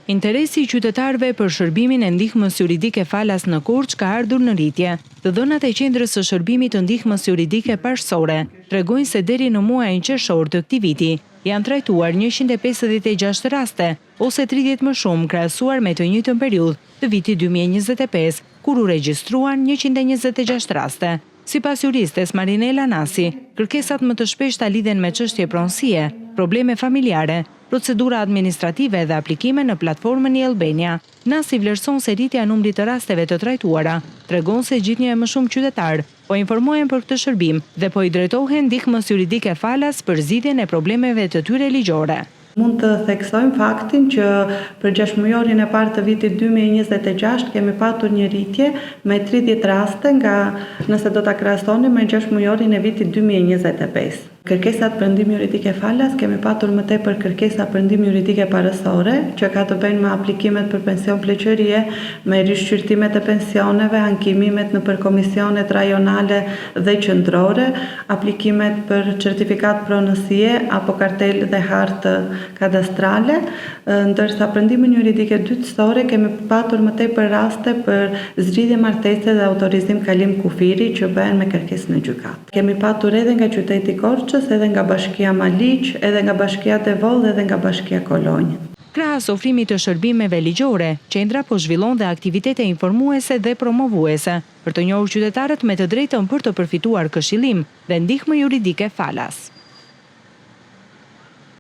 Interesi i qytetarëve për shërbimin e ndihmës juridike falas në Korçë ka ardhur në rritje. Të dhënat e qendrës së shërbimit të ndihmës juridike paqësore tregojnë se deri në muajin qershor të këtij viti janë trajtuar 156 raste, ose 30 më shumë krahasuar me të njëjtën periudhë të vitit 2025, kur u regjistruan 126 raste. Sipas juristes Marinela Nasi, kërkesat më të shpeshta lidhen me çështje pronësie, probleme familjare, procedura administrative dhe aplikime në platformën i Albania. Nasi vlerëson se rritja e numrit të rasteve të trajtuara tregon se gjithnjë e më shumë qytetarë po informohen për këtë shërbim dhe po i drejtohen ndihmës juridike falas për zgjidhjen e problemeve të tyre ligjore. Mund të theksojmë faktin që për 6 mujorin e parë të vitit 2026 kemi patur një rritje me 30 raste nga nëse do ta krahasonim me 6 mujorin e vitit 2025. Kërkesat për ndihmë juridike falas kemi patur më tepër kërkesa për ndihmë juridike parësore, që ka të bëjnë me aplikimet për pension pleqërie, me rishqyrtimet e pensioneve, ankimimet në përkomisionet rajonale dhe qendrore, aplikimet për certifikat pronësie apo kartel dhe hartë kadastrale, ndërsa për ndihmën juridike dytësore kemi patur më tepër raste për zgjidhje martese dhe autorizim kalim kufiri që bëhen me kërkesë në gjykatë. Kemi patur edhe nga qyteti Korçës, edhe nga bashkia Maliq, edhe nga bashkia Devoll, edhe nga bashkia Kolonjë. Krahas ofrimit të shërbimeve ligjore, qendra po zhvillon dhe aktivitete informuese dhe promovuese për të njohur qytetarët me të drejtën për të përfituar këshillim dhe ndihmë juridike falas.